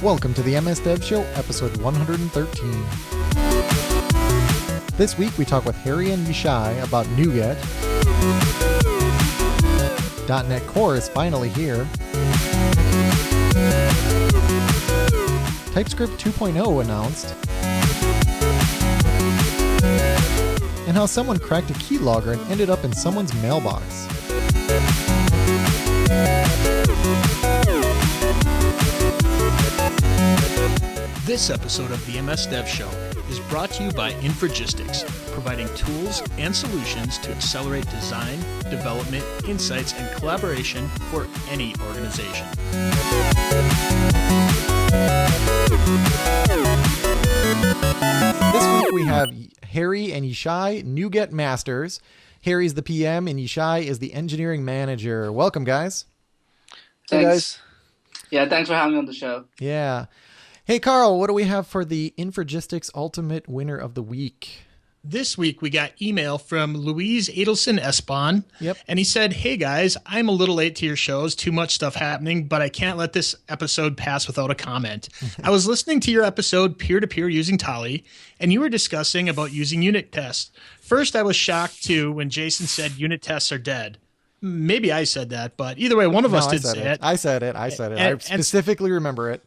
Welcome to the MS Dev Show, episode 113. This week we talk with Harry and Yishai about NuGet. .NETCore is finally here. TypeScript 2.0 announced. And how someone cracked a keylogger and ended up in someone's mailbox. This episode of the MS Dev Show is brought to you by Infragistics, providing tools and solutions to accelerate design, development, insights, and collaboration for any organization. This week we have Harry and Yishai, NuGet Masters. Harry's the PM and Yishai is the engineering manager. Welcome, guys. Thanks. Hey, guys. Yeah, thanks for having me on the show. Yeah. Hey, Carl, what do we have for the Infragistics Ultimate Winner of the Week? This week, we got email from Louise Adelson Espon. Yep. And he said, hey, guys, I'm a little late to your shows. Too much stuff happening, but I can't let this episode pass without a comment. I was listening to your episode, Peer-to-Peer Using Tally, and you were discussing about using unit tests. First, I was shocked, too, when Jason said unit tests are dead. Maybe I said that, but either way, one of us did say it. I said it. I specifically remember it.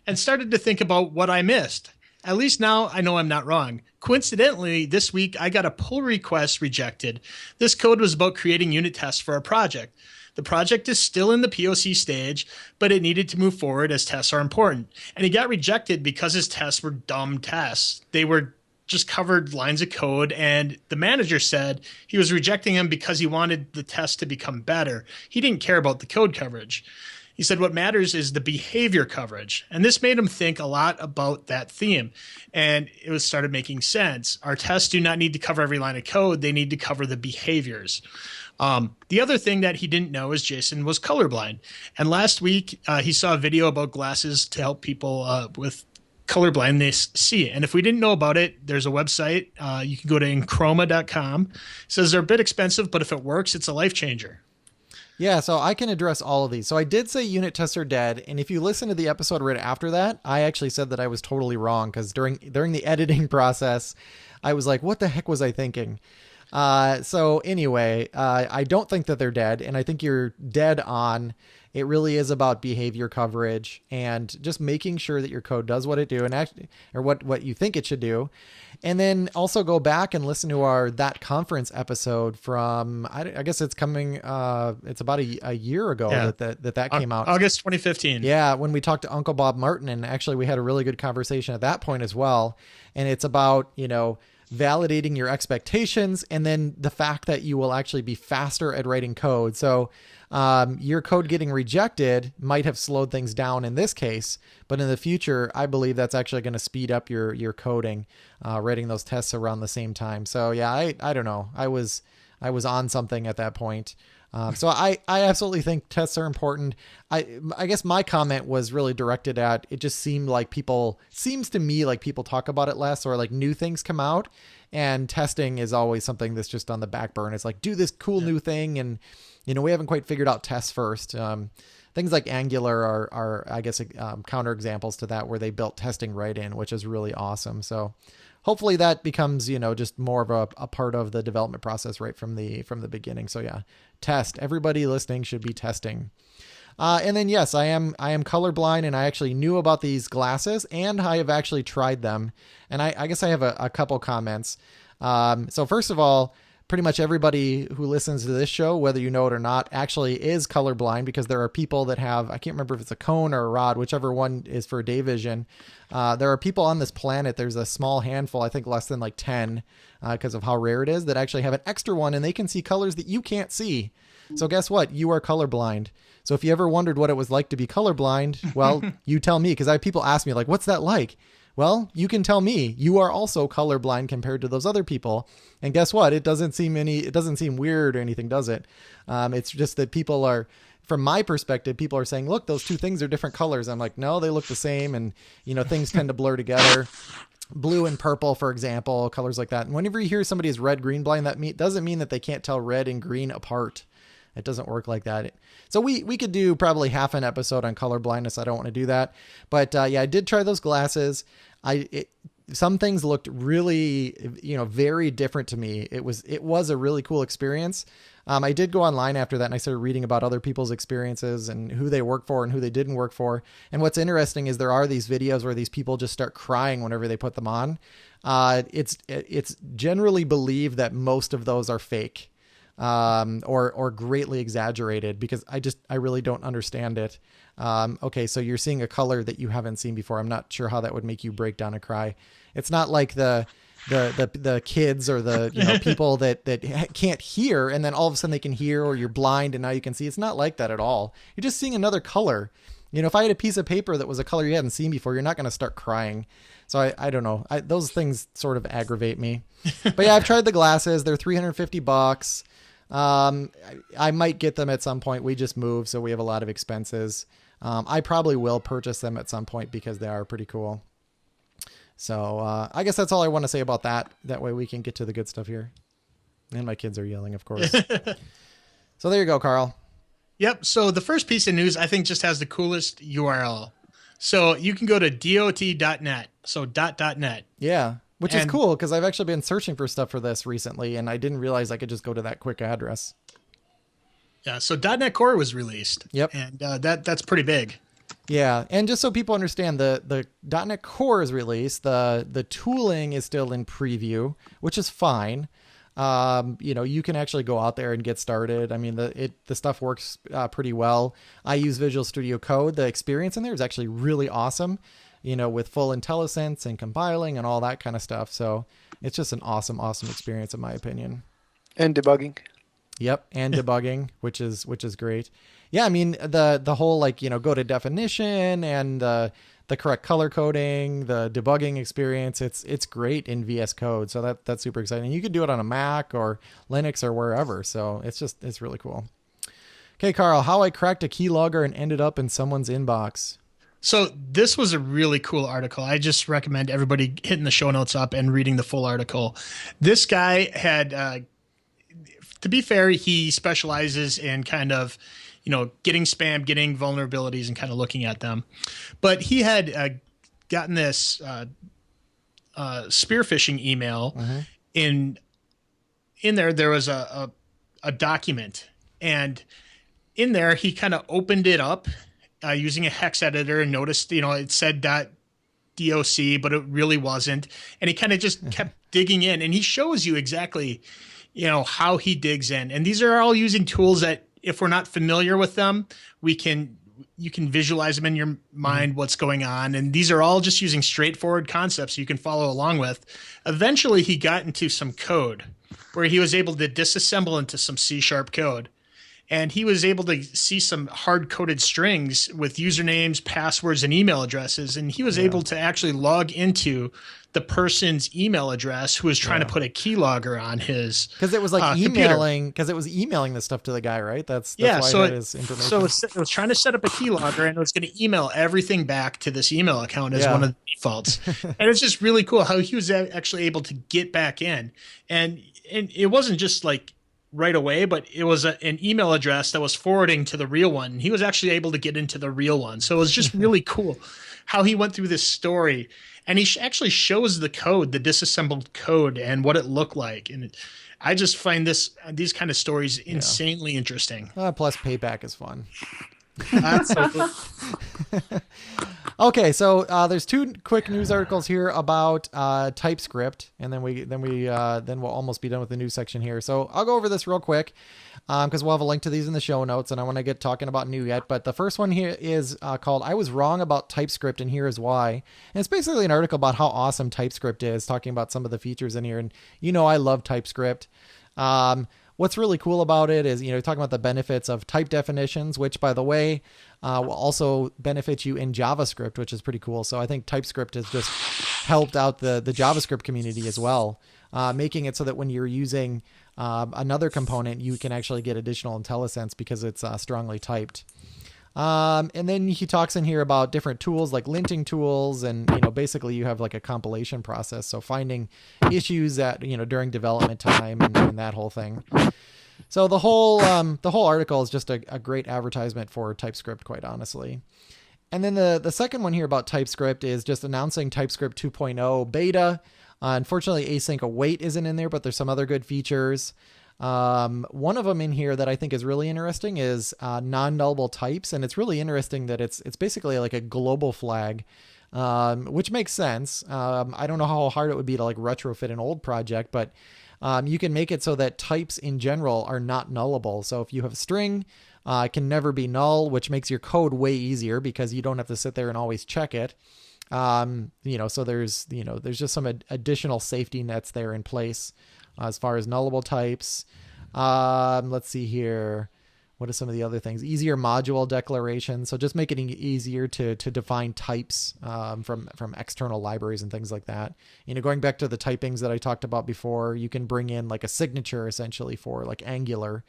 And started to think about what I missed. At least now I know I'm not wrong. Coincidentally, this week I got a pull request rejected. This code was about creating unit tests for a project. The project is still in the POC stage, but it needed to move forward as tests are important. And he got rejected because his tests were dumb tests. They were just covered lines of code, and the manager said he was rejecting him because he wanted the test to become better. He didn't care about the code coverage. He said what matters is the behavior coverage. And this made him think a lot about that theme. And it started making sense. Our tests do not need to cover every line of code. They need to cover the behaviors. The other thing that he didn't know is Jason was colorblind. And last week, he saw a video about glasses to help people with colorblindness see it. And if we didn't know about it, there's a website. You can go to enchroma.com. It says they're a bit expensive, but if it works, it's a life changer. Yeah, so I can address all of these. So I did say unit tests are dead, and if you listen to the episode right after that, I actually said that I was totally wrong, because during the editing process, I was like, what the heck was I thinking? So anyway, I don't think that they're dead, and I think you're dead on. It really is about behavior coverage and just making sure that your code does what it do and or what you think it should do. And then also go back and listen to our That Conference episode from, I guess it's coming, it's about a year ago that came out. August 2015. Yeah, when we talked to Uncle Bob Martin, and actually we had a really good conversation at that point as well. And it's about, validating your expectations and then the fact that you will actually be faster at writing code. So your code getting rejected might have slowed things down in this case, but in the future, I believe that's actually going to speed up your coding, writing those tests around the same time. So yeah, I don't know. I was on something at that point. So I absolutely think tests are important. I guess my comment was really directed at, it just seems to me like people talk about it less, or like new things come out, and testing is always something that's just on the back burner. It's like, do this cool new thing. And, we haven't quite figured out tests first. Things like Angular are I guess, counter examples to that, where they built testing right in, which is really awesome. So hopefully that becomes, just more of a part of the development process right from the beginning. So yeah, test. Everybody listening should be testing. And then, yes, I am colorblind, and I actually knew about these glasses, and I have actually tried them. And I guess I have a couple comments. So first of all, pretty much everybody who listens to this show, whether you know it or not, actually is colorblind, because there are people that have, I can't remember if it's a cone or a rod, whichever one is for day vision. There are people on this planet, there's a small handful, I think less than like 10, because of how rare it is, that actually have an extra one, and they can see colors that you can't see. So guess what? You are colorblind. So if you ever wondered what it was like to be colorblind, well, you tell me, because I have people ask me like, what's that like? Well, you can tell me you are also colorblind compared to those other people. And guess what? It doesn't seem weird or anything, does it? It's just that people are, from my perspective, people are saying, look, those two things are different colors. I'm like, no, they look the same. And, things tend to blur together. Blue and purple, for example, colors like that. And whenever you hear somebody is red, green blind, that doesn't mean that they can't tell red and green apart. It doesn't work like that. So we could do probably half an episode on color blindness. I don't want to do that. But yeah, I did try those glasses. Some things looked really, very different to me. It was a really cool experience. I did go online after that and I started reading about other people's experiences and who they work for and who they didn't work for. And what's interesting is there are these videos where these people just start crying whenever they put them on. It's generally believed that most of those are fake, or greatly exaggerated, because I really don't understand it. Okay, so you're seeing a color that you haven't seen before. I'm not sure how that would make you break down and cry. It's not like the kids or the people that can't hear and then all of a sudden they can hear, or you're blind and now you can see. It's not like that at all. You're just seeing another color. If I had a piece of paper that was a color you hadn't seen before, you're not going to start crying. So I don't know. Those things sort of aggravate me. But yeah, I've tried the glasses. They're $350. I might get them at some point. We just moved, so we have a lot of expenses. I probably will purchase them at some point because they are pretty cool. So I guess that's all I want to say about that. That way we can get to the good stuff here. And my kids are yelling, of course. So there you go, Carl. Yep. So the first piece of news, I think, just has the coolest URL. So you can go to dot.net. So .net. Yeah. Which is cool, because I've actually been searching for stuff for this recently, and I didn't realize I could just go to that quick address. Yeah, so .NETCore was released. Yep. And that's pretty big. Yeah, and just so people understand, the .NET Core is released. The tooling is still in preview, which is fine. You can actually go out there and get started. I mean, the stuff works pretty well. I use Visual Studio Code. The experience in there is actually really awesome, with full IntelliSense and compiling and all that kind of stuff. So it's just an awesome experience in my opinion. And debugging. Yep, and debugging, which is great. Yeah, I mean the whole go to definition and the correct color coding, the debugging experience. It's great in VS Code, so that's super exciting. You could do it on a Mac or Linux or wherever. So it's really cool. Okay, Carl, how I cracked a keylogger and ended up in someone's inbox. So this was a really cool article. I just recommend everybody hitting the show notes up and reading the full article. This guy had, to be fair, he specializes in kind of, getting spam, getting vulnerabilities and kind of looking at them. But he had gotten this spear phishing email. Mm-hmm. In there was a document, and in there he kind of opened it up using a hex editor and noticed, it said .doc, but it really wasn't. And he kind of just kept digging in, and he shows you exactly, how he digs in. And these are all using tools that, if we're not familiar with them, you can visualize them in your mind, what's going on. And these are all just using straightforward concepts you can follow along with. Eventually he got into some code where he was able to disassemble into some C# code. And he was able to see some hard-coded strings with usernames, passwords, and email addresses. And he was able to actually log into the person's email address who was trying to put a keylogger on his because it was like emailing, because it was emailing the stuff to the guy, right? That's why so it is information. So it was trying to set up a keylogger, and it was going to email everything back to this email account as one of the defaults. And it's just really cool how he was actually able to get back in. And it wasn't just like right away, but it was an email address that was forwarding to the real one. He was actually able to get into the real one. So it was just really cool how he went through this story, and he actually shows the code, the disassembled code, and what it looked like. And I just find these kind of stories insanely interesting. Plus payback is fun. Absolutely. Okay, so there's two quick news articles here about TypeScript, and then we'll almost be done with the news section here. So I'll go over this real quick because we'll have a link to these in the show notes, and I want to get talking about NuGet. But the first one here is called "I Was Wrong About TypeScript, and Here Is Why." And it's basically an article about how awesome TypeScript is, talking about some of the features in here. And I love TypeScript. What's really cool about it is, talking about the benefits of type definitions, which, by the way, will also benefit you in JavaScript, which is pretty cool. So I think TypeScript has just helped out the JavaScript community as well, making it so that when you're using another component, you can actually get additional IntelliSense because it's strongly typed. And then he talks in here about different tools like linting tools, and basically you have like a compilation process, so finding issues that during development time and that whole thing. So the whole article is just a great advertisement for TypeScript, quite honestly. And then the second one here about TypeScript is just announcing TypeScript 2.0 beta. Unfortunately, async await isn't in there, but there's some other good features. One of them in here that I think is really interesting is non-nullable types, and it's really interesting that it's basically like a global flag, which makes sense. I don't know how hard it would be to like retrofit an old project, but you can make it so that types in general are not nullable. So if you have a string, it can never be null, which makes your code way easier because you don't have to sit there and always check it. So there's just some additional safety nets there in place as far as nullable types. Let's see here. What are some of the other things? Easier module declaration. So just making it easier to define types from external libraries and things like that. Going back to the typings that I talked about before, you can bring in like a signature essentially for like Angular,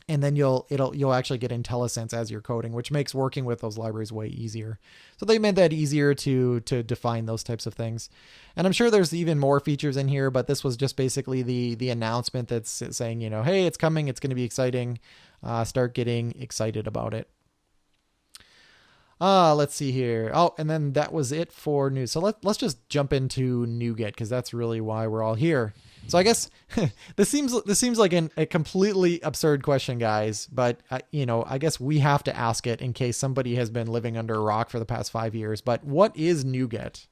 and then you'll actually get IntelliSense as you're coding, which makes working with those libraries way easier. So they made that easier to define those types of things. And I'm sure there's even more features in here, but this was just basically the announcement that's saying, hey, it's coming, it's going to be exciting. Start getting excited about it. Let's see here. Oh, and then that was it for news. So let's just jump into NuGet because that's really why we're all here. So I guess this seems like a completely absurd question, guys, but I guess we have to ask it in case somebody has been living under a rock for the past 5 years. But what is NuGet?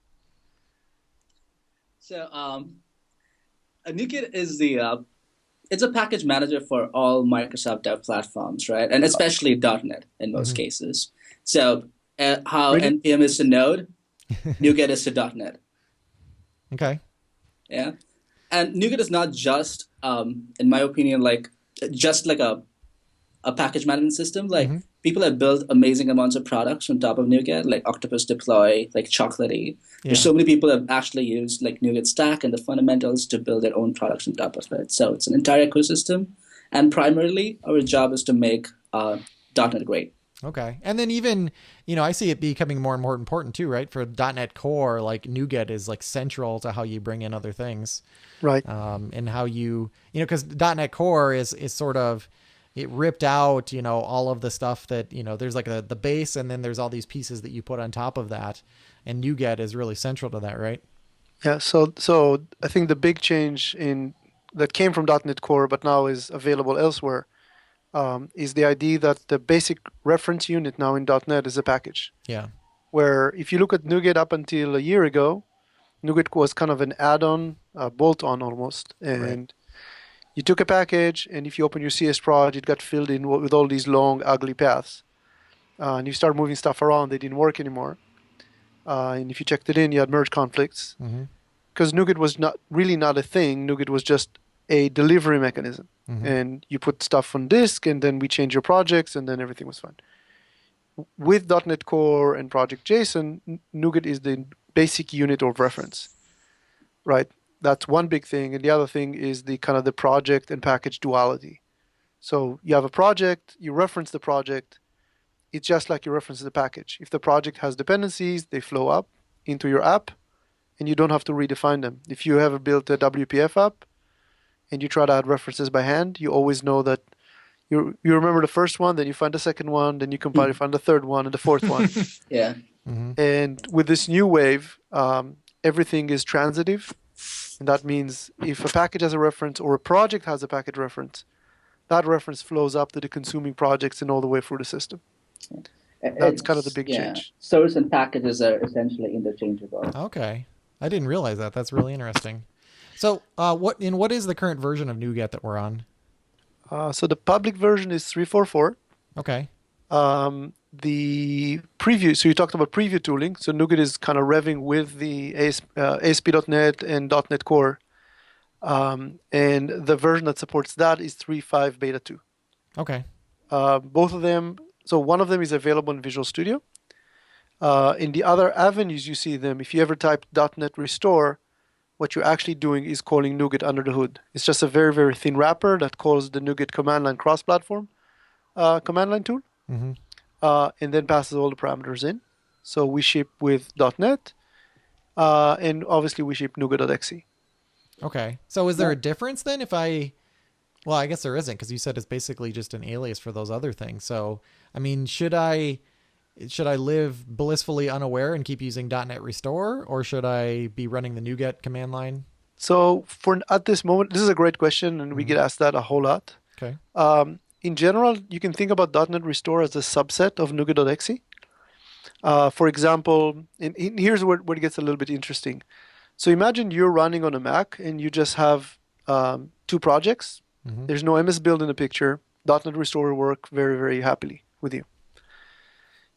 So a NuGet is it's a package manager for all Microsoft dev platforms, right? And especially .NET in most cases. So how NPM is to Node, NuGet is to .NET. Okay. Yeah. And NuGet is not just, in my opinion, just like a package management system. People have built amazing amounts of products on top of NuGet, like Octopus Deploy, like Chocolatey. Yeah. There's so many people that have actually used like NuGet Stack and the fundamentals to build their own products on top of it. So it's an entire ecosystem. And primarily, our job is to make .NET great. Okay. And then even, I see it becoming more and more important too, right? For .NET Core, like NuGet is like central to how you bring in other things. Right. And how because .NET Core is sort of, it ripped out, all of the stuff that, there's like the base and then there's all these pieces that you put on top of that. And NuGet is really central to that, right? Yeah. So I think the big change that came from .NET Core, but now is available elsewhere, is the idea that the basic reference unit now in .NET is a package. Yeah. Where if you look at NuGet up until a year ago, NuGet was kind of an add-on, bolt-on almost. And you took a package, and if you open your CS proj, it got filled in with all these long, ugly paths. And you start moving stuff around, they didn't work anymore. And if you checked it in, you had merge conflicts. Because NuGet was not a thing. NuGet was just a delivery mechanism. And you put stuff on disk, and then we change your projects, and then everything was fine. With .NET Core and Project JSON, NuGet is the basic unit of reference, right? That's one big thing. And the other thing is the kind of the project and package duality. So you have a project, you reference the project. It's just like you reference the package. If the project has dependencies, they flow up into your app, and you don't have to redefine them. If you ever built a WPF app, and you try to add references by hand, you always know that you remember the first one, then you find the second one, then you compile, you find the third one, and the fourth one. Yeah. And with this new wave, everything is transitive. And that means if a package has a reference or a project has a package reference, that reference flows up to the consuming projects and all the way through the system. That's kind of the big change. Source and packages are essentially interchangeable. Okay. I didn't realize that. That's really interesting. So what is the current version of NuGet that we're on? So the public version is 3.4.4. Okay. The preview, so you talked about preview tooling. So NuGet is kind of revving with the ASP.NET and .NET Core. And the version that supports that is 3.5 Beta 2. Okay. Both of them, so one of them is available in Visual Studio. In the other avenues you see them, if you ever type .NET Restore, what you're actually doing is calling NuGet under the hood. It's just a very, very thin wrapper that calls the NuGet command line cross-platform command line tool, and then passes all the parameters in. So we ship with .NET, and obviously we ship NuGet.exe. Okay. So is there a difference then if I Well, I guess there isn't, because you said it's basically just an alias for those other things. So, I mean, should I live blissfully unaware and keep using .NET Restore, or should I be running the NuGet command line? So at this moment, this is a great question, and we get asked that a whole lot. Okay. In general, you can think about .NET Restore as a subset of NuGet.exe. For example, and here's where it gets a little bit interesting. So imagine you're running on a Mac and you just have 2 projects. Mm-hmm. There's no MS Build in the picture. .NET Restore will work very, very happily with you.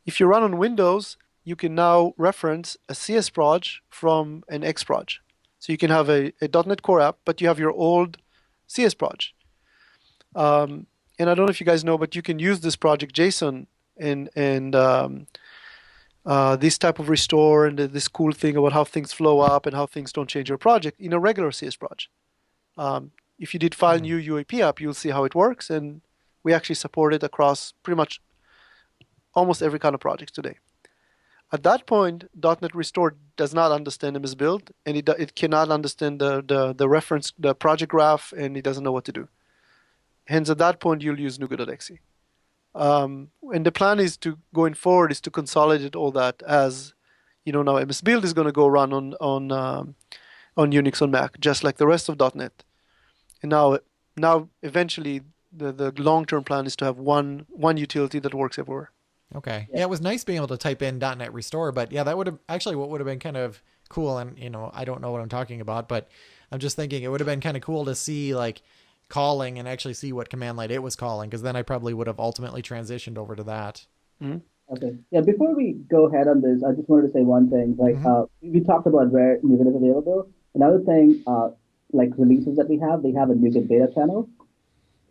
If you run on Windows, you can now reference a CS proj from an X proj. So you can have a .NET Core app, but you have your old CS proj. And I don't know if you guys know, but you can use this project JSON and this type of restore and this cool thing about how things flow up and how things don't change your project in a regular CS proj. If you did file new UAP app, you'll see how it works, and we actually support it across pretty much almost every kind of project today. At that point, .NET Restore does not understand MS Build, and it cannot understand the reference, the project graph, and it doesn't know what to do. Hence, at that point, you'll use NuGet.exe. And the plan is to, going forward, is to consolidate all that as, now MS Build is going to go run on Unix on Mac, just like the rest of .NET. And now eventually, the long-term plan is to have one utility that works everywhere. Okay. Yeah, it was nice being able to type in .NET Restore, but yeah, that would have actually what would have been kind of cool. And, I don't know what I'm talking about, but I'm just thinking it would have been kind of cool to see like calling and actually see what command line it was calling, because then I probably would have ultimately transitioned over to that. Mm-hmm. Okay. Yeah, before we go ahead on this, I just wanted to say one thing. Like, we talked about where NuGet is available. Another thing, like releases that we have, they have a NuGet beta channel.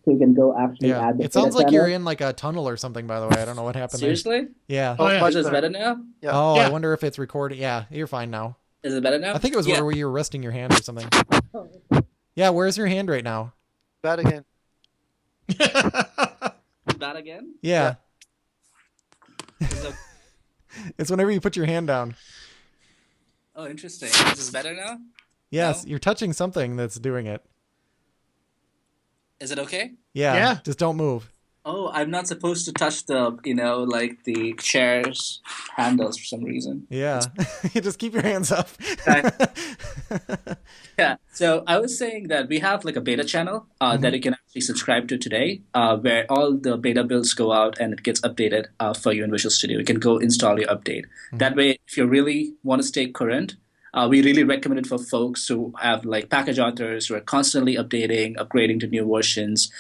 So you can go actually add the It sounds like channel. you're in like a tunnel or something, by the way. I don't know what happened Seriously? there. Yeah. Oh, yeah. Is this better now? Yeah. Oh, Yeah. I wonder if it's recording. Yeah, you're fine now. Is it better now? I think it was where you were resting your hand or something. Yeah, where's your hand right now? Bad again. Bad again? Yeah. Is it- It's whenever you put your hand down. Oh, interesting. Is this better now? Yes, No? you're touching something that's doing it. Is it okay? Yeah. Yeah. Just don't move. Oh, I'm not supposed to touch the, like the chair's handles for some reason. Yeah. Just keep your hands up. Yeah. So I was saying that we have like a beta channel that you can actually subscribe to today, where all the beta builds go out and it gets updated for you in Visual Studio. You can go install your update. That way, if you really want to stay current, we really recommend it for folks who have like package authors who are constantly updating, upgrading to new versions.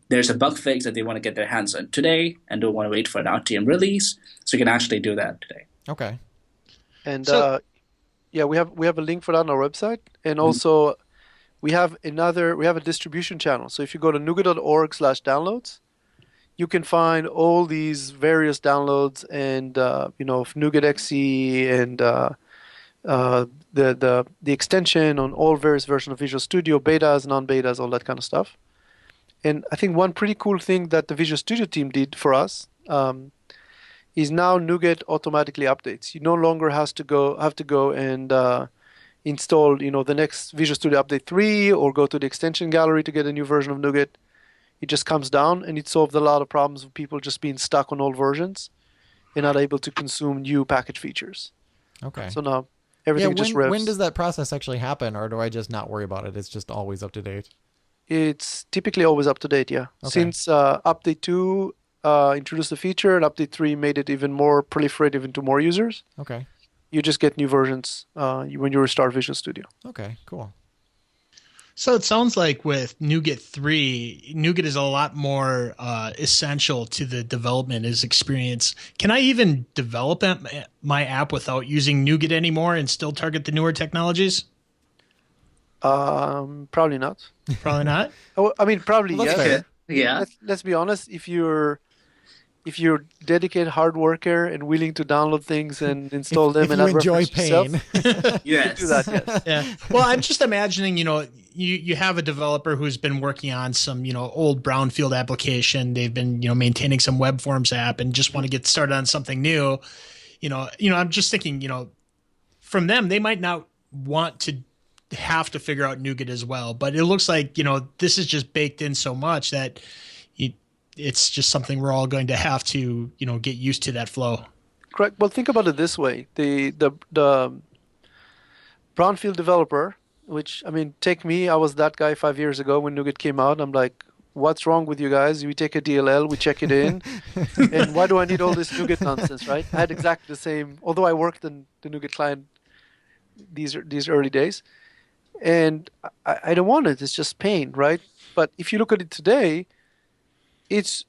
There's a bug fix that they want to get their hands on today and don't want to wait for an RTM release. So you can actually do that today. Okay. And So- yeah, we have a link for that on our website, and also we have a distribution channel. So if you go to nougat.org/downloads, you can find all these various downloads and NuGet.exe and the extension on all various versions of Visual Studio, betas, non-betas, all that kind of stuff. And I think one pretty cool thing that the Visual Studio team did for us is now NuGet automatically updates. You no longer have to go and install the next Visual Studio Update 3 or go to the extension gallery to get a new version of NuGet. It just comes down, and it solved a lot of problems of people just being stuck on old versions and not able to consume new package features. Okay. So now everything just revs. When does that process actually happen, or do I just not worry about it? It's just always up to date. It's typically always up to date, yeah. Okay. Since Update 2 introduced the feature and Update 3 made it even more proliferative into more users, Okay. you just get new versions when you restart Visual Studio. Okay, cool. So it sounds like with NuGet 3, NuGet is a lot more essential to the development as experience. Can I even develop my app without using NuGet anymore and still target the newer technologies? Probably not. Probably not. Oh, I mean, probably Well, yes. that's fair. Yeah. Let's be honest. If you're dedicated hard worker and willing to download things and install them If and you not enjoy reference yourself, pain. Yes. do that. Yes. Yeah. Well, I'm just imagining, you have a developer who's been working on some, old brownfield application. They've been, maintaining some web forms app and just want to get started on something new. I'm just thinking, from them, they might not want to have to figure out NuGet as well. But it looks like, this is just baked in so much that it's just something we're all going to have to, get used to that flow. Correct. Well, think about it this way: the brownfield developer, which, I mean, take me. I was that guy 5 years ago when NuGet came out. I'm like, what's wrong with you guys? We take a DLL, we check it in, and why do I need all this NuGet nonsense, right? I had exactly the same. Although I worked in the NuGet client these early days, and I don't want it. It's just pain, right? But if you look at it today, it's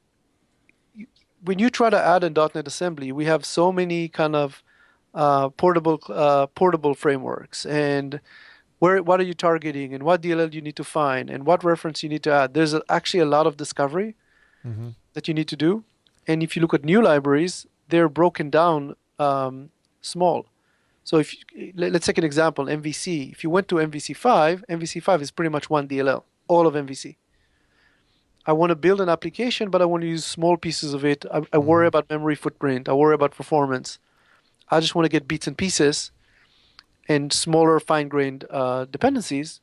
when you try to add in .NET Assembly, we have so many kind of portable frameworks, and what are you targeting, and what DLL you need to find, and what reference you need to add. There's actually a lot of discovery that you need to do. And if you look at new libraries, they're broken down small. So let's take an example, MVC. If you went to MVC5, MVC5 is pretty much one DLL, all of MVC. I want to build an application, but I want to use small pieces of it. I worry about memory footprint. I worry about performance. I just want to get bits and pieces and smaller, fine-grained dependencies.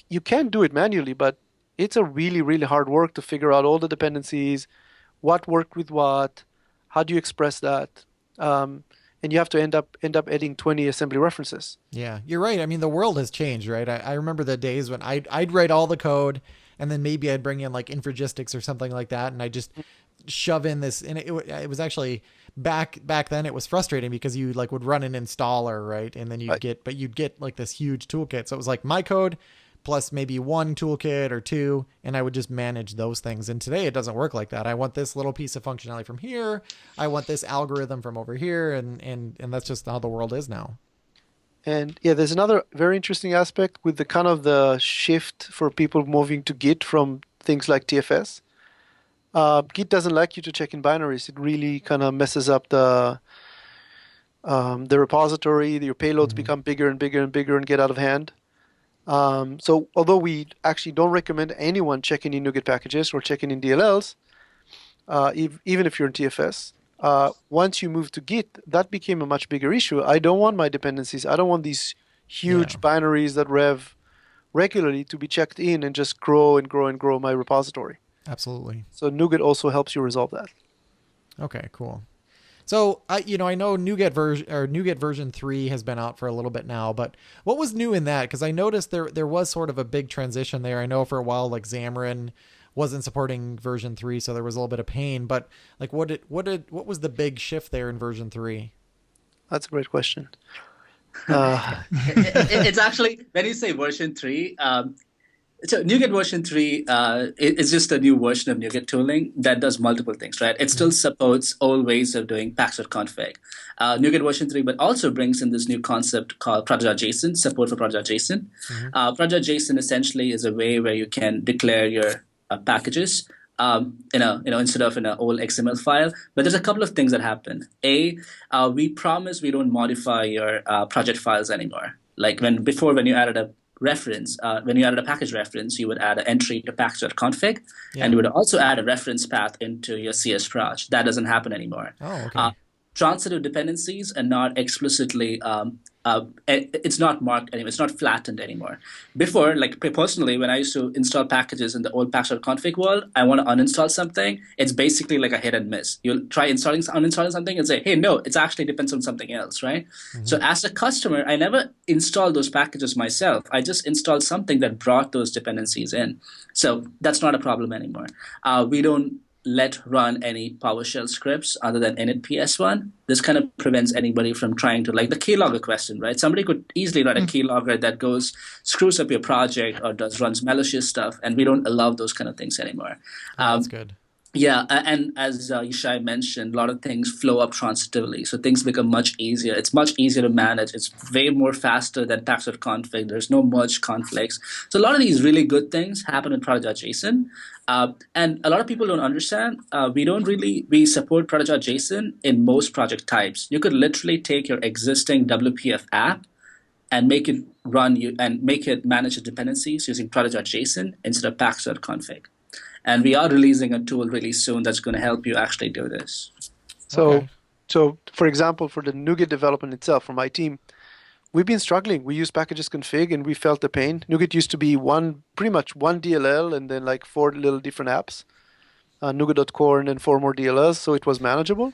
You can do it manually, but it's a really, really hard work to figure out all the dependencies, what worked with what, how do you express that, and you have to end up adding 20 assembly references. Yeah, you're right. I mean, the world has changed, right? I remember the days when I'd write all the code, and then maybe I'd bring in like Infragistics or something like that, and I just shove in this, and it was actually back then it was frustrating because you like would run an installer, right? And then you'd get like this huge toolkit. So it was like my code plus maybe one toolkit or two, and I would just manage those things. And today it doesn't work like that. I want this little piece of functionality from here. I want this algorithm from over here, and that's just how the world is now. And yeah, there's another very interesting aspect with the kind of the shift for people moving to Git from things like TFS. Git doesn't like you to check in binaries. It really kind of messes up the repository. Your payloads become bigger and bigger and bigger and get out of hand. So although we actually don't recommend anyone checking in NuGet packages or checking in DLLs, even if you're in TFS, once you move to Git, that became a much bigger issue. I don't want my dependencies. I don't want these huge binaries that rev regularly to be checked in and just grow and grow and grow my repository. Absolutely. So NuGet also helps you resolve that. Okay, cool. So I know NuGet version 3 has been out for a little bit now, but what was new in that? Because I noticed there was sort of a big transition there. I know for a while like Xamarin wasn't supporting version 3, so there was a little bit of pain. But like, what was the big shift there in version 3? That's a great question. It's actually, when you say version 3, so NuGet version 3 is just a new version of NuGet tooling that does multiple things, right? It still supports old ways of doing package.config. NuGet version 3, but also brings in this new concept called project.json, support for project.json. Project.json essentially is a way where you can declare your packages instead of in an old XML file. But there's a couple of things that happen. We promise we don't modify your project files anymore. Like when you added a reference, when you added a package reference, you would add an entry to package.config, and you would also add a reference path into your CSproj. That doesn't happen anymore. Oh, okay. Transitive dependencies are not explicitly it's not marked anymore. It's not flattened anymore. Before, like personally, when I used to install packages in the old package.config world, I want to uninstall something. It's basically like a hit and miss. You'll try uninstalling something and say, hey, no, it actually depends on something else, right? So as a customer, I never installed those packages myself. I just installed something that brought those dependencies in. So that's not a problem anymore. We don't let run any PowerShell scripts other than init ps1. This kind of prevents anybody from trying to, like the keylogger question, right? Somebody could easily write a keylogger that screws up your project or runs malicious stuff, and we don't allow those kind of things anymore. That's good. Yeah, and as Yishai mentioned, a lot of things flow up transitively, so things become much easier. It's much easier to manage. It's way more faster than package.config. There's no merge conflicts. So a lot of these really good things happen in project.json. And a lot of people don't understand. We support project.json in most project types. You could literally take your existing WPF app and make it manage the dependencies using project.json instead of package.config. And we are releasing a tool really soon that's going to help you actually do this. So for example, for the NuGet development itself, for my team, we've been struggling. We use packages config and we felt the pain. NuGet used to be pretty much one DLL and then like 4 little different apps, NuGet.core and then 4 more DLLs, so it was manageable.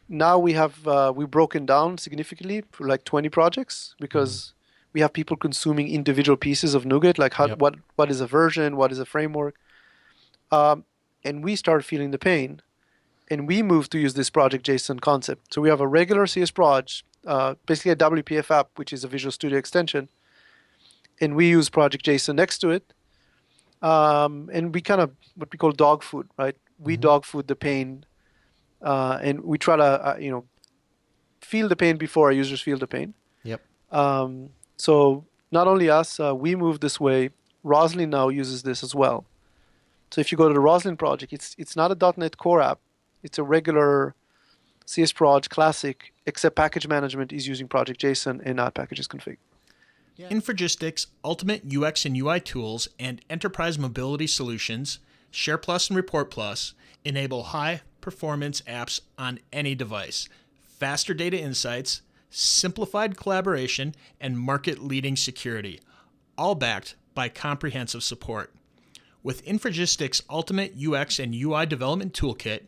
Now we've broken down significantly for like 20 projects because we have people consuming individual pieces of NuGet, like what is a version, what is a framework, and we start feeling the pain, and we moved to use this project JSON concept. So we have a regular CS proj, basically a WPF app, which is a Visual Studio extension, and we use project JSON next to it, and we kind of what we call dog food, right? We dog food the pain. And we try to, feel the pain before our users feel the pain. Yep. So not only us, we move this way. Roslyn now uses this as well. So if you go to the Roslyn project, it's not a .NET Core app. It's a regular CS Proj classic, except package management is using Project JSON and not packages config. Yeah. Infragistics ultimate UX and UI tools and enterprise mobility solutions, Share Plus and Report Plus, enable high-performance apps on any device, faster data insights, simplified collaboration, and market-leading security, all backed by comprehensive support. With Infragistics Ultimate UX and UI Development Toolkit,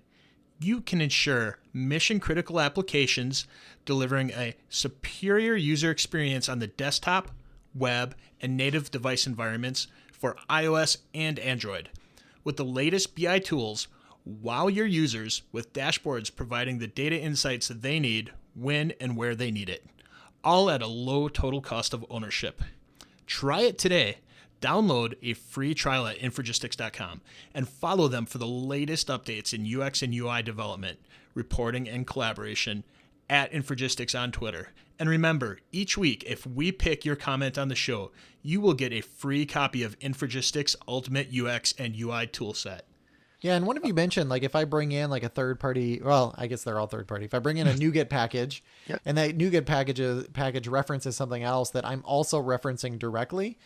you can ensure mission-critical applications delivering a superior user experience on the desktop, web, and native device environments for iOS and Android. With the latest BI tools, wow your users with dashboards providing the data insights that they need when and where they need it, all at a low total cost of ownership. Try it today. Download a free trial at Infragistics.com and follow them for the latest updates in UX and UI development, reporting, and collaboration at Infragistics on Twitter. And remember, each week, if we pick your comment on the show, you will get a free copy of Infragistics Ultimate UX and UI Toolset. Yeah, and one of you mentioned, like, if I bring in like a third party, well, I guess they're all third party. If I bring in a NuGet package, and that NuGet package references something else that I'm also referencing directly,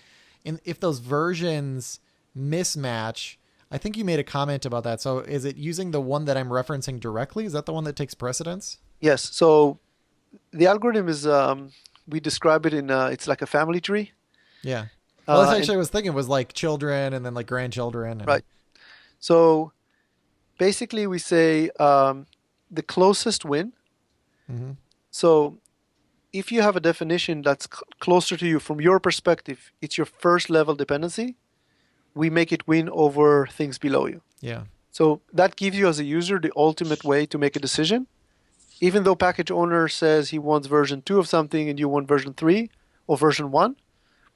and if those versions mismatch, I think you made a comment about that. So is it using the one that I'm referencing directly? Is that the one that takes precedence? Yes. So the algorithm is, we describe it in, it's like a family tree. Yeah. Well, that's actually I was thinking was like children and then like grandchildren. And... Right. So basically we say the closest win. Mm-hmm. So if you have a definition that's closer to you from your perspective, it's your first level dependency, we make it win over things below you. Yeah. So that gives you as a user the ultimate way to make a decision. Even though package owner says he wants version 2 of something and you want version 3 or version 1,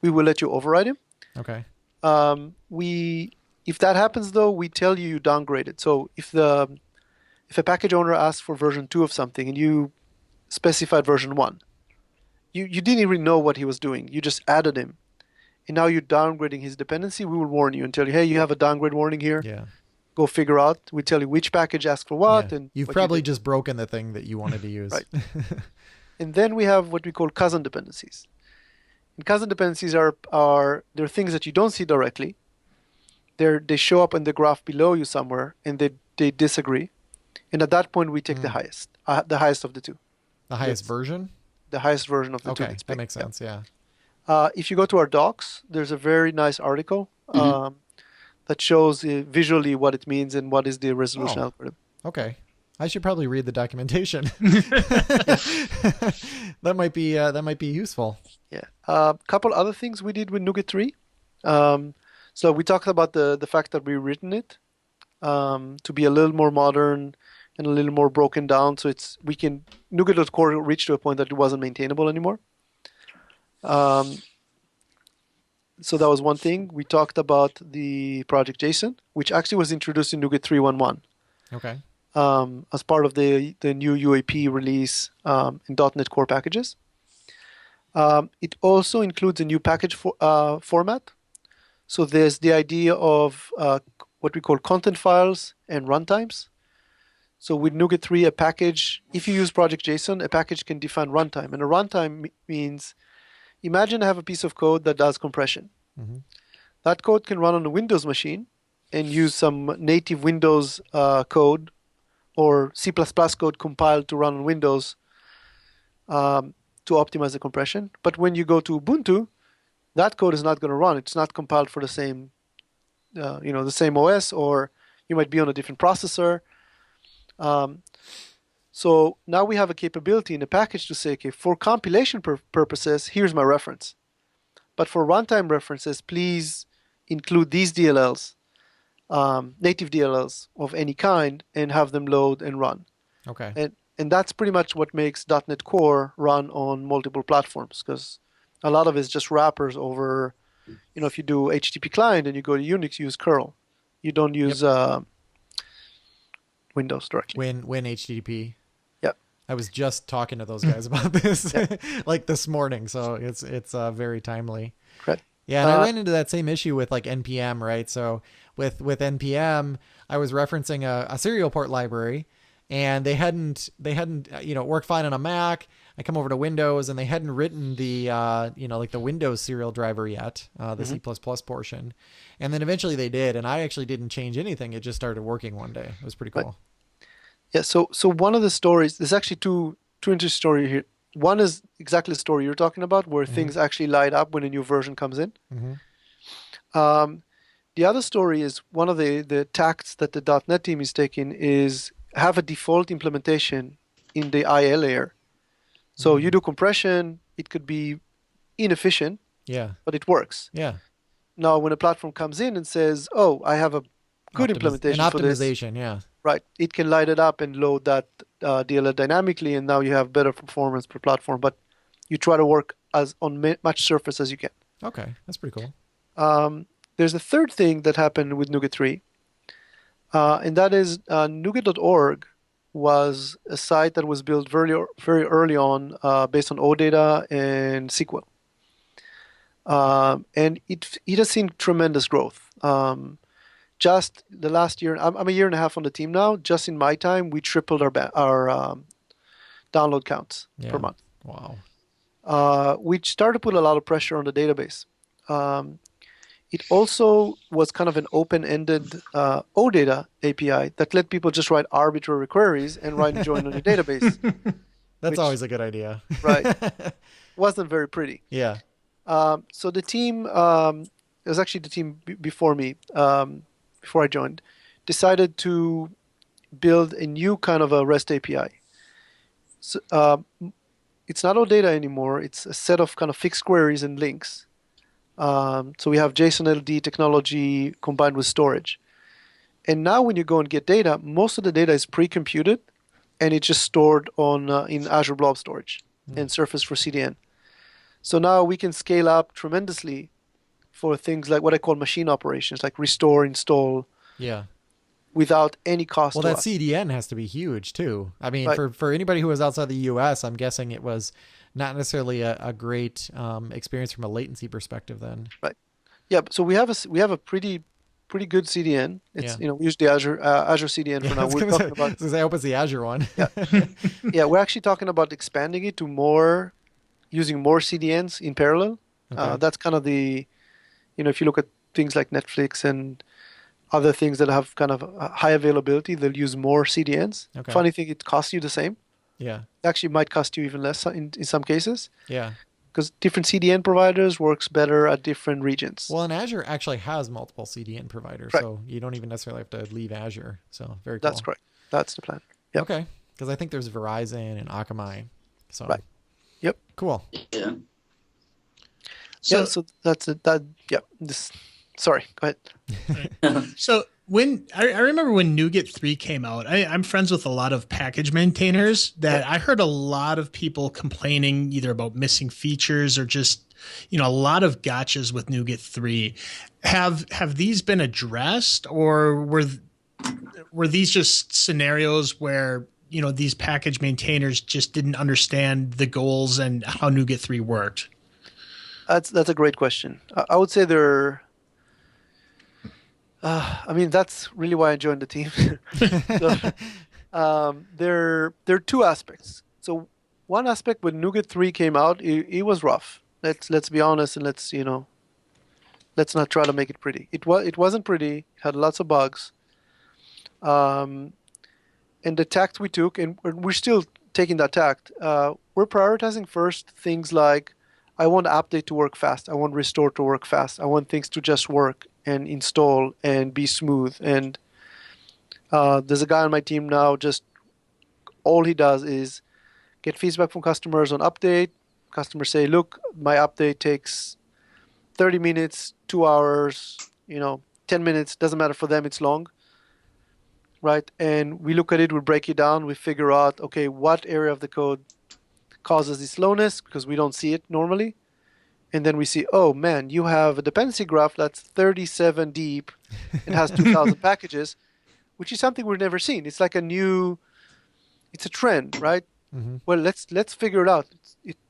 we will let you override him. Okay. If that happens though, we tell you downgrade it. So if a package owner asks for version 2 of something and you specified version 1, you didn't even know what he was doing. You just added him. And now you're downgrading his dependency. We will warn you and tell you, hey, you have a downgrade warning here. Yeah. Go figure out. We tell you which package asks for what. Yeah. And you've what probably just broken the thing that you wanted to use. Right. And then we have what we call cousin dependencies. And cousin dependencies are they're things that you don't see directly. They show up in the graph below you somewhere, and they disagree. And at that point, we take the highest of the two. The highest version? The highest version of the two. Okay, that makes sense, yeah. If you go to our docs, there's a very nice article that shows visually what it means and what is the resolution algorithm. Okay. I should probably read the documentation. That might be useful. Yeah. A couple other things we did with NuGet 3. So we talked about the fact that we've written it to be a little more modern and a little more broken down. So NuGet.core reached to a point that it wasn't maintainable anymore. So that was one thing. We talked about the project JSON, which actually was introduced in NuGet 3.1.1. Okay. As part of the new UAP release in .NET Core packages. It also includes a new package format. So there's the idea of what we call content files and runtimes. So with NuGet 3, a package, if you use project JSON, a package can define runtime. And a runtime means, imagine I have a piece of code that does compression. Mm-hmm. That code can run on a Windows machine and use some native Windows code or C++ code compiled to run on Windows. to optimize the compression. But when you go to Ubuntu, that code is not going to run. It's not compiled for the same, the same OS, or you might be on a different processor. So now we have a capability in the package to say, okay, for compilation purposes, here's my reference. But for runtime references, please include these DLLs, native DLLs of any kind, and have them load and run. Okay. And that's pretty much what makes .NET run on multiple platforms, because a lot of it is just wrappers over, if you do HTTP client and you go to Unix, you use curl. You don't use Windows directly. Win HTTP. Yep. I was just talking to those guys about this like this morning, so it's very timely. Correct. Yeah, and I ran into that same issue with like NPM, right? So with NPM, I was referencing a serial port library, and they hadn't it worked fine on a Mac. I come over to Windows, and they hadn't written the like the Windows serial driver yet, the C++ portion, and then eventually they did, and I actually didn't change anything. It just started working one day. It was pretty cool. Right. Yeah. So one of the stories, there's actually two interesting stories here. One is exactly the story you're talking about, where things actually light up when a new version comes in. The other story is one of the tacts that the .NET team is taking is have a default implementation in the IL layer. So you do compression, it could be inefficient, but it works. Yeah. Now, when a platform comes in and says, "Oh, I have a good implementation for this," right, it can light it up and load that DLL dynamically, and now you have better performance per platform. But you try to work on much surface as you can. Okay, that's pretty cool. There's a third thing that happened with NuGet 3, and that is NuGet.org was a site that was built very early on based on OData and SQL. And it has seen tremendous growth. Just the last year, I'm a year and a half on the team now. Just in my time, we tripled our download counts per month. Wow. Which started to put a lot of pressure on the database. It also was kind of an open-ended OData API that let people just write arbitrary queries and write and join on your database. That's always a good idea. Right. Wasn't very pretty. Yeah. So the team, it was actually the team before me, before I joined, decided to build a new kind of a REST API. So, it's not OData anymore. It's a set of kind of fixed queries and links. So we have JSON LD technology combined with storage. And now when you go and get data, most of the data is pre-computed, and it's just stored on in Azure Blob Storage and surfaced for CDN. So now we can scale up tremendously for things like what I call machine operations, like restore, install, without any cost. Well, that CDN has to be huge too. I mean, for anybody who was outside the US, I'm guessing it was not necessarily a great experience from a latency perspective then. Right. Yeah. So we have a pretty good CDN. It's we use the Azure CDN for now. We're talking about. I hope it's the Azure one. Yeah. We're actually talking about expanding it to using more CDNs in parallel. Okay. That's kind of the, if you look at things like Netflix and other things that have kind of high availability, they'll use more CDNs. Okay. Funny thing, it costs you the same. Yeah. It actually might cost you even less in some cases. Yeah. Because different CDN providers works better at different regions. Well, and Azure actually has multiple CDN providers, so you don't even necessarily have to leave Azure. So very cool. That's correct. That's the plan. Yep. Okay. Because I think there's Verizon and Akamai. So. Right. Yep. Cool. Yeah. So that's it. Sorry, go ahead. So when I remember when NuGet 3 came out, I'm friends with a lot of package maintainers that I heard a lot of people complaining either about missing features or just, a lot of gotchas with NuGet 3. Have these been addressed, or were these just scenarios where, these package maintainers just didn't understand the goals and how NuGet 3 worked? That's a great question. I would say that's really why I joined the team. So, there are two aspects. So one aspect when NuGet 3 came out, it was rough. Let's be honest, and let's not try to make it pretty. It wasn't pretty. It had lots of bugs. And the tact we took, and we're still taking that tact, we're prioritizing first things like I want update to work fast. I want restore to work fast. I want things to just work and install and be smooth. And there's a guy on my team now, just all he does is get feedback from customers on update. Customers say, look, my update takes 30 minutes, 2 hours, 10 minutes. Doesn't matter for them, it's long. Right? And we look at it, we break it down, we figure out, okay, what area of the code causes this slowness because we don't see it normally. And then we see, oh man, you have a dependency graph that's 37 deep and has 2,000 packages, which is something we've never seen. It's like it's a trend, right? Mm-hmm. Well, let's figure it out.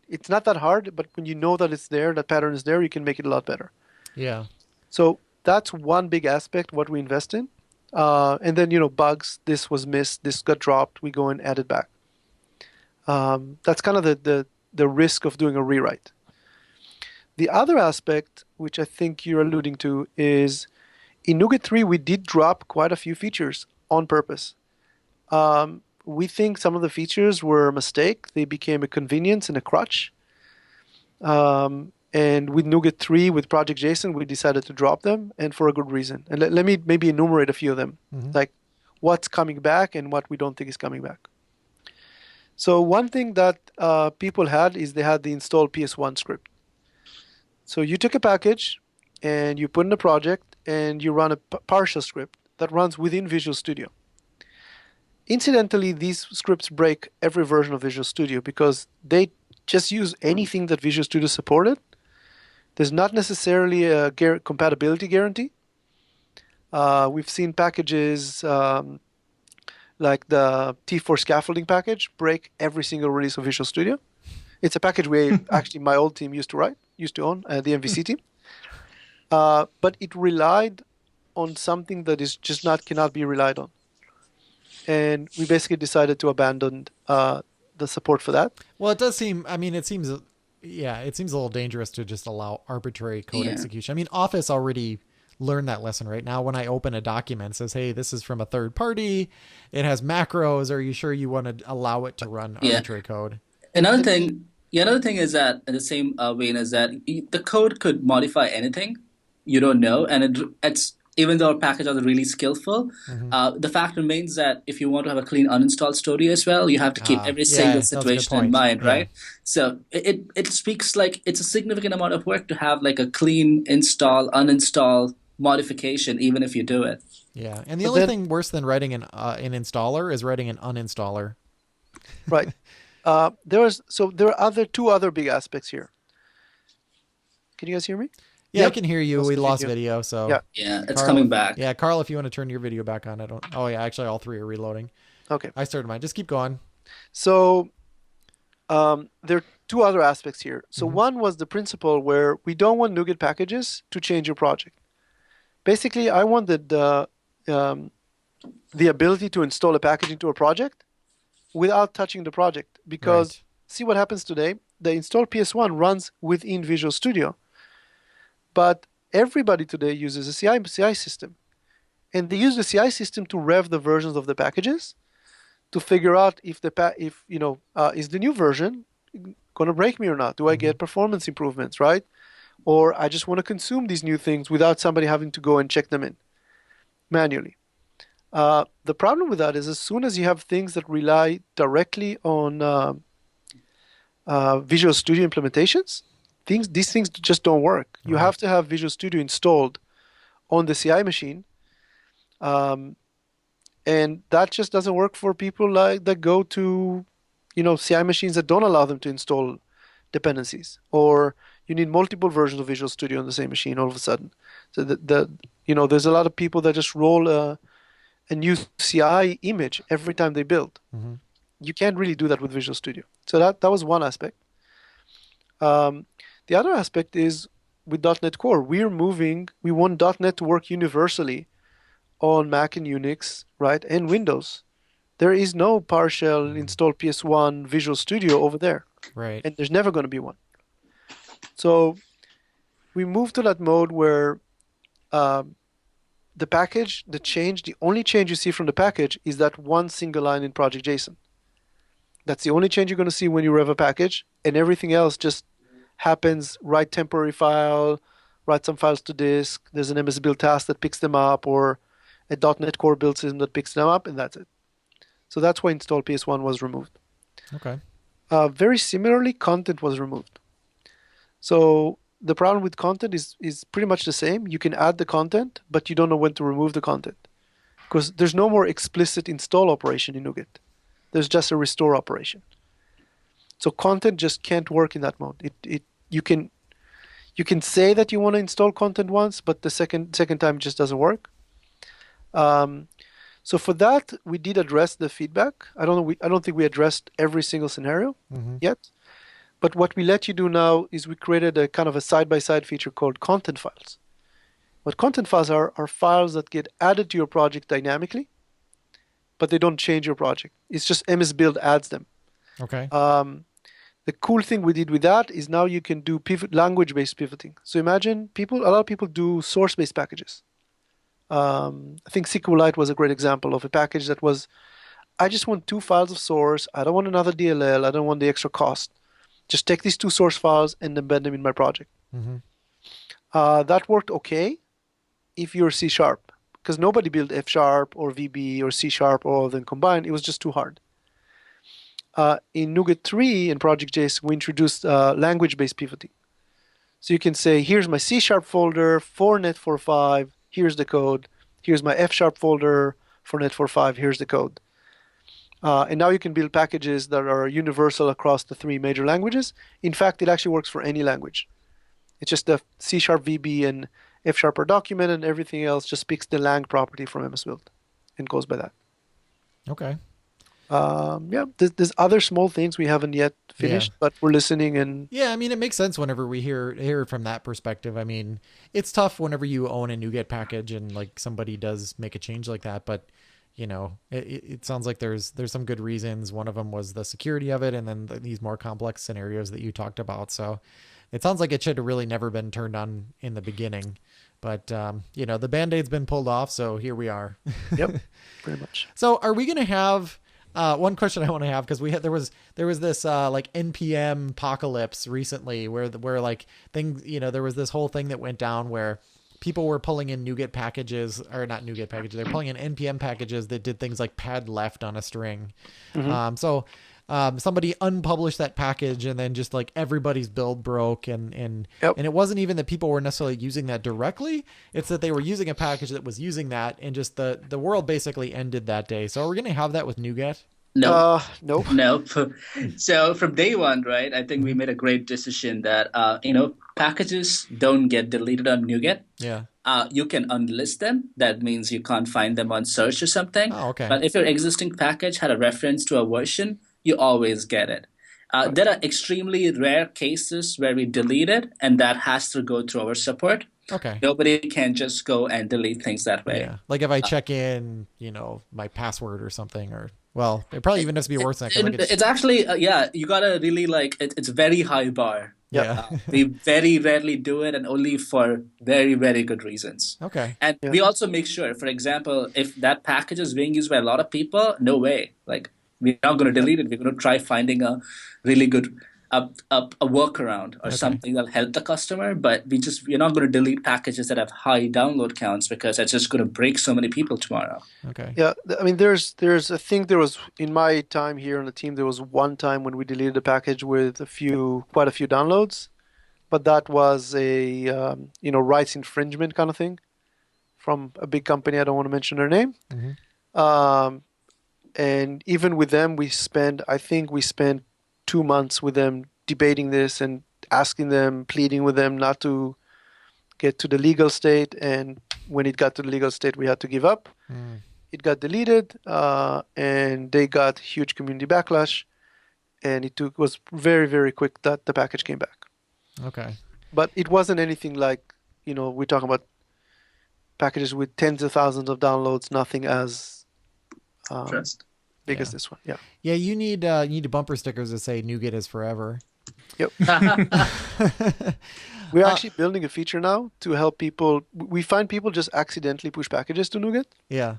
It's not that hard, but when you know that it's there, that pattern is there, you can make it a lot better. Yeah. So that's one big aspect, what we invest in. And then, bugs, this was missed, this got dropped, we go and add it back. That's kind of the risk of doing a rewrite. The other aspect, which I think you're alluding to, is in NuGet 3, we did drop quite a few features on purpose. We think some of the features were a mistake. They became a convenience and a crutch. And with NuGet 3, with Project JSON, we decided to drop them, and for a good reason. And let me maybe enumerate a few of them, like what's coming back and what we don't think is coming back. So one thing that people had is they had the install PS1 script. So you took a package, and you put in a project, and you run a PowerShell script that runs within Visual Studio. Incidentally, these scripts break every version of Visual Studio because they just use anything that Visual Studio supported. There's not necessarily a compatibility guarantee. We've seen packages like the T4 scaffolding package break every single release of Visual Studio. It's a package actually my old team used to own, the MVC team. But it relied on something that is just cannot be relied on. And we basically decided to abandon the support for that. Well, it does seem, it seems a little dangerous to just allow arbitrary code execution. I mean, Office already learned that lesson right now. When I open a document, it says, hey, this is from a third party. It has macros. Are you sure you want to allow it to run arbitrary code? Another thing is that in the same vein is that the code could modify anything you don't know. And it's even though our packages are really skillful, the fact remains that if you want to have a clean uninstall story as well, you have to keep every single situation in mind, right? So it speaks like it's a significant amount of work to have like a clean install, uninstall modification, even if you do it. Yeah, and the only thing worse than writing an installer is writing an uninstaller. Right. There are two other big aspects here. Can you guys hear me? Yeah, I can hear you. We lost video, so yeah, it's coming back. Yeah, Carl, if you want to turn your video back on, Oh yeah, actually, all three are reloading. Okay, I started mine. Just keep going. So, there are two other aspects here. So one was the principle where we don't want NuGet packages to change your project. Basically, I wanted the ability to install a package into a project without touching the project, because see what happens today. The install PS1 runs within Visual Studio. But everybody today uses a CI system. And they use the CI system to rev the versions of the packages to figure out if is the new version going to break me or not? Do I get performance improvements, right? Or I just want to consume these new things without somebody having to go and check them in manually. The problem with that is as soon as you have things that rely directly on Visual Studio implementations, these things just don't work. You have to have Visual Studio installed on the CI machine, and that just doesn't work for people that go to, CI machines that don't allow them to install dependencies, or you need multiple versions of Visual Studio on the same machine all of a sudden. So there's a lot of people that just roll a new CI image every time they build. You can't really do that with Visual Studio. So that was one aspect. The other aspect is with .NETCore, we want .NET to work universally on Mac and Unix, right, and Windows. There is no PowerShell install PS1 Visual Studio over there. Right. And there's never going to be one. So we moved to that mode where the only change you see from the package is that one single line in Project JSON. That's the only change you're going to see when you rev a package, and everything else just happens. Write temporary file, write some files to disk. There's an MS build task that picks them up, or a .NET Core build system that picks them up, and that's it. So that's why install PS1 was removed. Okay. Very similarly, content was removed. So the problem with content is pretty much the same. You can add the content, but you don't know when to remove the content. Because there's no more explicit install operation in NuGet. There's just a restore operation. So content just can't work in that mode. You can say that you want to install content once, but the second time it just doesn't work. So for that, we did address the feedback. I don't think we addressed every single scenario yet. But what we let you do now is we created a kind of a side-by-side feature called content files. What content files are files that get added to your project dynamically, but they don't change your project. It's just MS Build adds them. Okay. The cool thing we did with that is now you can do language-based pivoting. So imagine a lot of people do source-based packages. I think SQLite was a great example of a package that was, I just want 2 files of source. I don't want another DLL. I don't want the extra cost. Just take these 2 source files and embed them in my project. That worked okay if you're C#, because nobody built F# or VB or C# or all of them combined. It was just too hard. In NuGet 3 and Project JS, we introduced language-based pivoting. So you can say, here's my C# folder for net45, here's the code. Here's my F# folder for net45, here's the code. And now you can build packages that are universal across the 3 major languages. In fact, it actually works for any language. It's just the C# VB and F# are document, and everything else just picks the lang property from MS Build and goes by that. Okay. There's other small things we haven't yet finished, but we're listening. And yeah, I mean, it makes sense whenever we hear it from that perspective. I mean, it's tough whenever you own a NuGet package and like somebody does make a change like that, but you know, it sounds like there's some good reasons. One of them was the security of it, and then these more complex scenarios that you talked about. So it sounds like it should have really never been turned on in the beginning, but you know, the Band-Aid's been pulled off, so here we are. Yep, pretty much. So are we going to have one question I want to have, because there was this like NPM apocalypse recently where like things, you know, there was this whole thing that went down where people were pulling in NuGet packages, or not NuGet packages, they're pulling in NPM packages that did things like pad left on a string. So somebody unpublished that package, and then just like everybody's build broke, and it wasn't even that people were necessarily using that directly. It's that they were using a package that was using that, and just the world basically ended that day. So are we going to have that with NuGet? No. Nope. Nope. So from day one, right, I think we made a great decision that, packages don't get deleted on NuGet. Yeah. You can unlist them. That means you can't find them on search or something. Oh, okay. But if your existing package had a reference to a version, you always get it. There are extremely rare cases where we delete it, and that has to go through our support. Okay. Nobody can just go and delete things that way. Yeah. Like if I check in, you know, my password or something, or well, it probably even has to be worse than that. It's actually, you gotta really it's very high bar. Yeah. We very rarely do it, and only for very, very good reasons. Okay. And we also make sure, for example, if that package is being used by a lot of people, no way. Like, we're not going to delete it. We're going to try finding a really good a workaround or something that'll help the customer. But we're not going to delete packages that have high download counts, because it's just going to break so many people tomorrow. Okay. Yeah, I mean, I think there was, in my time here on the team, there was one time when we deleted a package with quite a few downloads, but that was a rights infringement kind of thing from a big company. I don't want to mention their name. And even with them, I think we spent 2 months with them debating this and asking them, pleading with them not to get to the legal state. And when it got to the legal state, we had to give up. It got deleted, and they got huge community backlash. And it was very, very quick that the package came back. Okay. But it wasn't anything like, we're talking about packages with tens of thousands of downloads, nothing as big as this one. Yeah. Yeah, you need bumper stickers that say NuGet is forever. Yep. We're actually building a feature now to help people. We find people just accidentally push packages to NuGet. Yeah.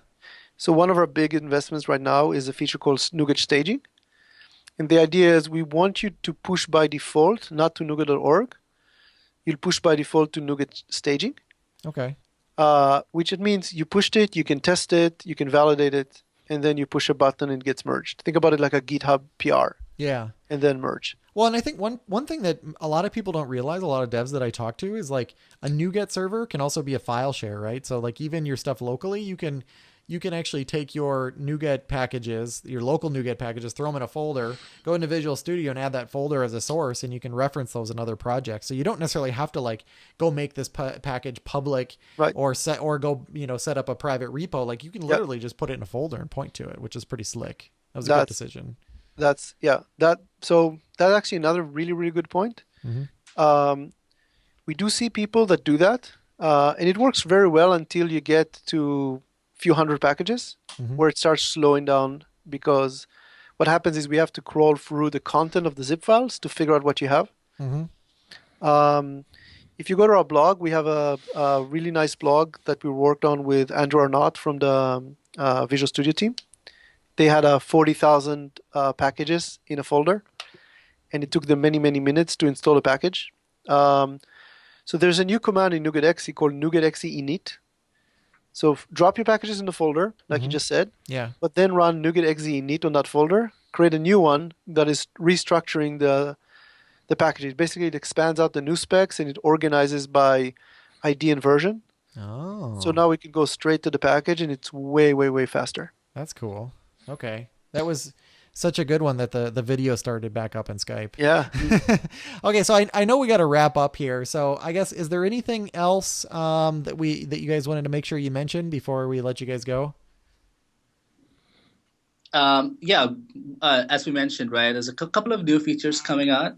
So one of our big investments right now is a feature called NuGet staging. And the idea is we want you to push by default, not to NuGet.org. You'll push by default to NuGet staging, Okay. which it means you pushed it, you can test it, you can validate it, and then you push a button and it gets merged. Think about it like a GitHub PR. Yeah. And then merge. Well, and I think one thing that a lot of people don't realize, a lot of devs that I talk to, is like a NuGet server can also be a file share, right? So like even your stuff locally, you can actually take your NuGet packages, your local NuGet packages, throw them in a folder, go into Visual Studio and add that folder as a source, and you can reference those in other projects. So you don't necessarily have to like go make this package public, right, or set up a private repo. Like you can literally just put it in a folder and point to it, which is pretty slick. That was a good decision. That's actually another really, really good point. We do see people that do that, and it works very well until you get to few hundred packages, where it starts slowing down, because what happens is we have to crawl through the content of the zip files to figure out what you have. If you go to our blog, we have a really nice blog that we worked on with Andrew Arnott from the Visual Studio team. They had 40,000 packages in a folder, and it took them many, many minutes to install a package. So there's a new command in NuGet.exe called NuGet-exe init. So drop your packages in the folder, like you just said. Yeah. But then run NuGet-exe init on that folder. Create a new one that is restructuring the packages. Basically, it expands out the new specs and it organizes by ID and version. Oh. So now we can go straight to the package, and it's way, way, way faster. That's cool. Okay. That was such a good one that the video started back up in Skype. Yeah. Okay, so I know we got to wrap up here. So I guess, is there anything else that you guys wanted to make sure you mentioned before we let you guys go? As we mentioned, right, there's a couple of new features coming out.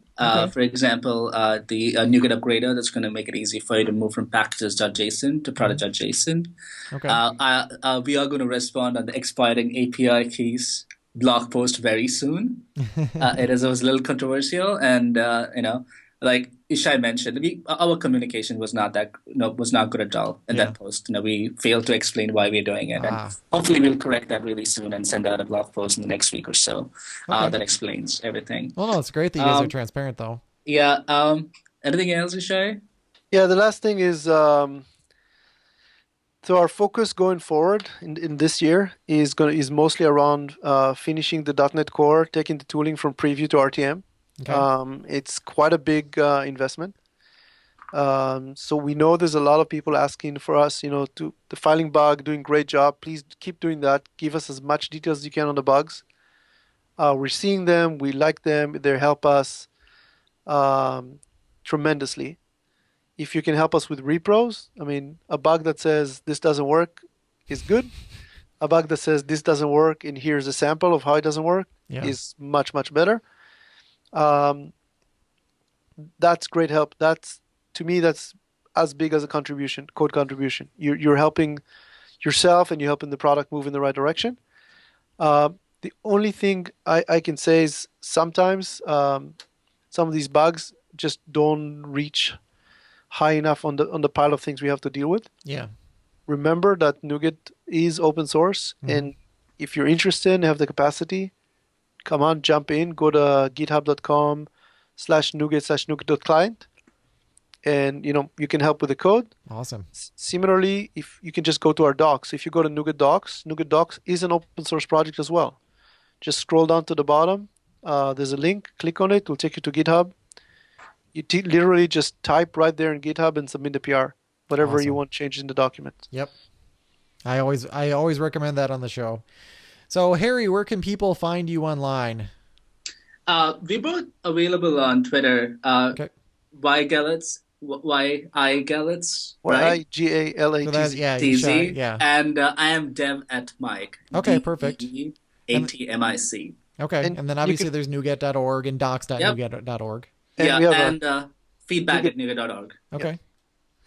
For example, the NuGet upgrader that's going to make it easy for you to move from packages.json to product.json. Okay. We are going to respond on the expiring API keys blog post very soon. It was a little controversial, and like Yishai mentioned, our communication was not good at all in that post. We failed to explain why we're doing it, and hopefully we'll correct that really soon and send out a blog post in the next week or so that explains everything. Well, no, it's great that you guys are transparent, though. Yeah. Anything else, Yishai? Yeah. The last thing is, so our focus going forward in this year is mostly around finishing the .NETCore, taking the tooling from preview to RTM. Okay. It's quite a big investment. So we know there's a lot of people asking for us, to the filing bug, doing great job. Please keep doing that. Give us as much details as you can on the bugs. We're seeing them. We like them. They help us tremendously. If you can help us with repros, a bug that says this doesn't work is good. A bug that says this doesn't work and here's a sample of how it doesn't work is much, much better. That's great help. To me, that's as big as a contribution, code contribution. You're helping yourself and you're helping the product move in the right direction. The only thing I can say is sometimes some of these bugs just don't reach high enough on the pile of things we have to deal with. Yeah. Remember that NuGet is open source, and if you're interested and have the capacity, come on, jump in, go to github.com/NuGet/NuGet.client, and you can help with the code. Awesome. Similarly, if you can just go to our docs. If you go to NuGet Docs is an open source project as well. Just scroll down to the bottom. There's a link. Click on it. It will take you to GitHub. You literally just type right there in GitHub and submit the PR, whatever you want changed in the document. Yep. I always recommend that on the show. So Harry, where can people find you online? We're both available on Twitter. Okay. Ygalatz, right? YGALATZ. Yeah. And I am dev at Mike. Okay, perfect. ATMIC. Okay, and then obviously there's NuGet.org and docs.NuGet.org. And feedback at NuGet.org. Okay. Yep.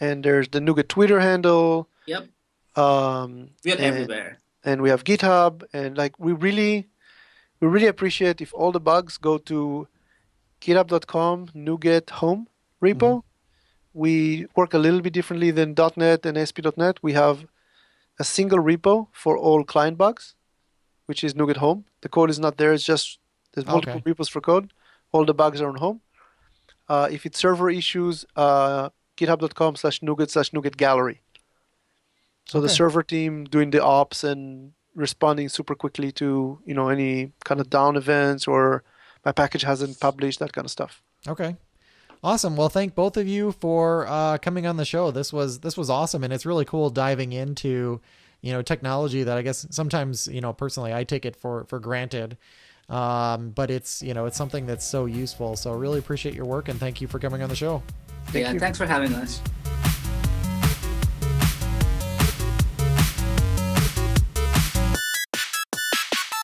And there's the NuGet Twitter handle. Yep. We are everywhere. And we have GitHub, and we really appreciate if all the bugs go to github.com NuGet home repo. We work a little bit differently than .NET and ASP.NET. We have a single repo for all client bugs, which is NuGet home. The code is not there; it's just There's multiple Okay. repos for code. All the bugs are on home. If it's server issues, github.com/NuGet/NuGet gallery. So the Okay. server team doing the ops and responding super quickly to any kind of down events or my package hasn't published, that kind of stuff. Okay. Awesome. Well, thank both of you for coming on the show. This was awesome, and it's really cool diving into technology that I guess sometimes personally I take it for granted, but it's it's something that's so useful. So really appreciate your work, and thank you for coming on the show. Yeah, thanks for having us.